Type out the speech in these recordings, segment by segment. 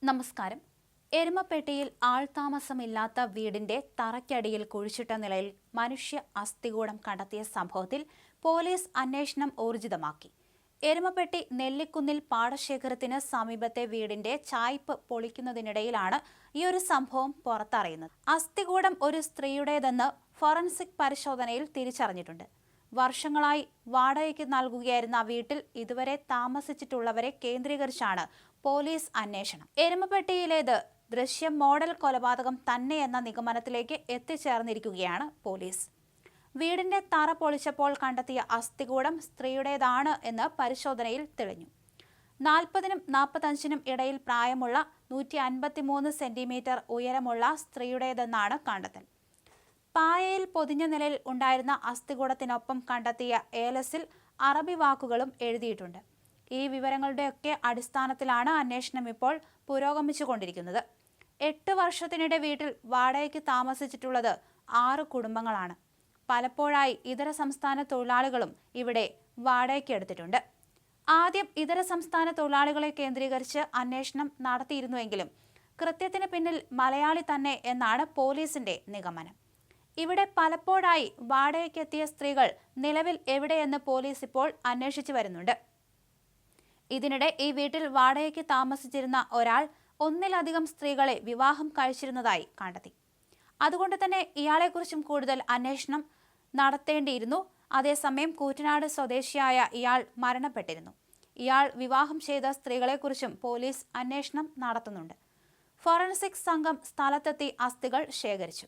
നമസ്കാരം. എരുമപ്പെട്ടിയിൽ ആൾതാമസമില്ലാത്ത വീടിന്റെ തറയ്ക്കടിയിൽ കുഴിച്ചിട്ട നിലയിൽ മനുഷ്യ അസ്ഥികൂടം കണ്ടെത്തിയ സംഭവത്തിൽ പോലീസ് അന്വേഷണം ഊർജിതമാക്കി. എരുമപ്പെട്ടി നെല്ലിക്കുന്നിൽ പാടശേഖരത്തിന് സമീപത്തെ വീടിന്റെ ചായ്പ് പൊളിക്കുന്നതിനിടയിലാണ് ഈയൊരു സംഭവം പുറത്തറിയുന്നത്. അസ്ഥികൂടം ഒരു സ്ത്രീയുടേതെന്ന് ഫോറൻസിക് പരിശോധനയിൽ തിരിച്ചറിഞ്ഞിട്ടുണ്ട്. വർഷങ്ങളായി വാടകയ്ക്ക് നൽകുകയായിരുന്ന വീട്ടിൽ ഇതുവരെ താമസിച്ചിട്ടുള്ളവരെ കേന്ദ്രീകരിച്ചാണ് പോലീസ് അന്വേഷണം. എരുമപ്പെട്ടിയിലേത് ദൃശ്യം മോഡൽ കൊലപാതകം തന്നെയെന്ന നിഗമനത്തിലേക്ക് എത്തിച്ചേർന്നിരിക്കുകയാണ് പോലീസ്. വീടിന്റെ തറ പൊളിച്ചപ്പോൾ കണ്ടെത്തിയ അസ്ഥികൂടം സ്ത്രീയുടേതാണ് എന്ന് പരിശോധനയിൽ തെളിഞ്ഞു. 40-നും 45-നും ഇടയിൽ പ്രായമുള്ള 153 സെന്റിമീറ്റർ ഉയരമുള്ള സ്ത്രീയുടേതെന്നാണ് കണ്ടെത്തൽ. പായയിൽ പൊതിഞ്ഞ നിലയിൽ ഉണ്ടായിരുന്ന അസ്ഥികൂടത്തിനൊപ്പം കണ്ടെത്തിയ ഏലസിൽ അറബി വാക്കുകളും എഴുതിയിട്ടുണ്ട്. ഈ വിവരങ്ങളുടെയൊക്കെ അടിസ്ഥാനത്തിലാണ് അന്വേഷണം ഇപ്പോൾ പുരോഗമിച്ചുകൊണ്ടിരിക്കുന്നത്. 8 വർഷത്തിനിടെ വീട്ടിൽ വാടകയ്ക്ക് താമസിച്ചിട്ടുള്ളത് 6 കുടുംബങ്ങളാണ്. പലപ്പോഴായി ഇതര സംസ്ഥാന തൊഴിലാളികളും ഇവിടെ വാടകയ്ക്ക് എടുത്തിട്ടുണ്ട്. ആദ്യം ഇതര സംസ്ഥാന തൊഴിലാളികളെ കേന്ദ്രീകരിച്ച് അന്വേഷണം നടത്തിയിരുന്നുവെങ്കിലും കൃത്യത്തിന് പിന്നിൽ മലയാളി തന്നെ എന്നാണ് പോലീസിന്റെ നിഗമനം. ഇവിടെ പലപ്പോഴായി വാടകയ്ക്കെത്തിയ സ്ത്രീകൾ നിലവിൽ എവിടെയെന്ന് പോലീസ് ഇപ്പോൾ അന്വേഷിച്ചു വരുന്നുണ്ട്. ഇതിനിടെ ഈ വീട്ടിൽ വാടകയ്ക്ക് താമസിച്ചിരുന്ന ഒരാൾ ഒന്നിലധികം സ്ത്രീകളെ വിവാഹം കഴിച്ചിരുന്നതായി കണ്ടെത്തി. അതുകൊണ്ട് തന്നെ ഇയാളെക്കുറിച്ചും കൂടുതൽ അന്വേഷണം നടത്തേണ്ടിയിരുന്നു. അതേസമയം കൂറ്റനാട് സ്വദേശിയായ ഇയാൾ മരണപ്പെട്ടിരുന്നു. ഇയാൾ വിവാഹം ചെയ്ത സ്ത്രീകളെക്കുറിച്ചും പോലീസ് അന്വേഷണം നടത്തുന്നുണ്ട്. ഫോറൻസിക് സംഘം സ്ഥലത്തെത്തി അസ്ഥികൾ ശേഖരിച്ചു.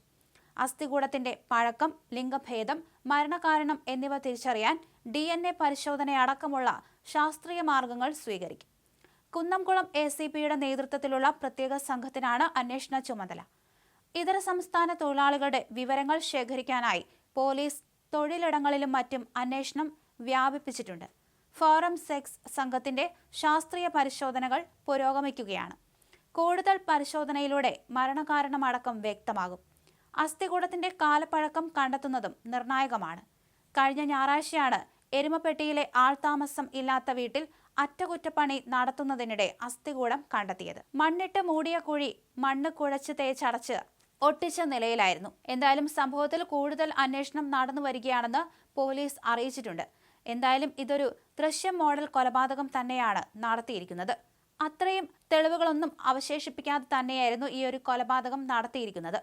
അസ്ഥികൂടത്തിന്റെ പഴക്കം, ലിംഗഭേദം, മരണകാരണം എന്നിവ തിരിച്ചറിയാൻ DNA പരിശോധനയടക്കമുള്ള ശാസ്ത്രീയ മാർഗങ്ങൾ സ്വീകരിക്കും. കുന്നംകുളം ACPയുടെ നേതൃത്വത്തിലുള്ള പ്രത്യേക സംഘത്തിനാണ് അന്വേഷണ ചുമതല. ഇതര സംസ്ഥാന തൊഴിലാളികളുടെ വിവരങ്ങൾ ശേഖരിക്കാനായി പോലീസ് തൊഴിലിടങ്ങളിലും മറ്റും അന്വേഷണം വ്യാപിപ്പിച്ചിട്ടുണ്ട്. ഫോറൻസിക് സംഘത്തിന്റെ ശാസ്ത്രീയ പരിശോധനകൾ പുരോഗമിക്കുകയാണ്. കൂടുതൽ പരിശോധനയിലൂടെ മരണകാരണമടക്കം വ്യക്തമാകും. അസ്ഥികൂടത്തിന്റെ കാലപ്പഴക്കം കണ്ടെത്തുന്നതും നിർണായകമാണ്. കഴിഞ്ഞ ഞായറാഴ്ചയാണ് എരുമപ്പെട്ടിയിലെ ആൾതാമസം ഇല്ലാത്ത വീട്ടിൽ അറ്റകുറ്റപ്പണി നടത്തുന്നതിനിടെ അസ്ഥികൂടം കണ്ടെത്തിയത്. മണ്ണിട്ട് മൂടിയ കുഴി മണ്ണ് കുഴച്ച് തേച്ചടച്ച് ഒട്ടിച്ച നിലയിലായിരുന്നു. എന്തായാലും സംഭവത്തിൽ കൂടുതൽ അന്വേഷണം നടന്നു വരികയാണെന്ന് പോലീസ് അറിയിച്ചിട്ടുണ്ട്. എന്തായാലും ഇതൊരു ദൃശ്യം മോഡൽ കൊലപാതകം തന്നെയാണ് നടത്തിയിരിക്കുന്നത്. അത്രയും തെളിവുകളൊന്നും അവശേഷിപ്പിക്കാതെ തന്നെയായിരുന്നു ഈ ഒരു കൊലപാതകം നടത്തിയിരിക്കുന്നത്.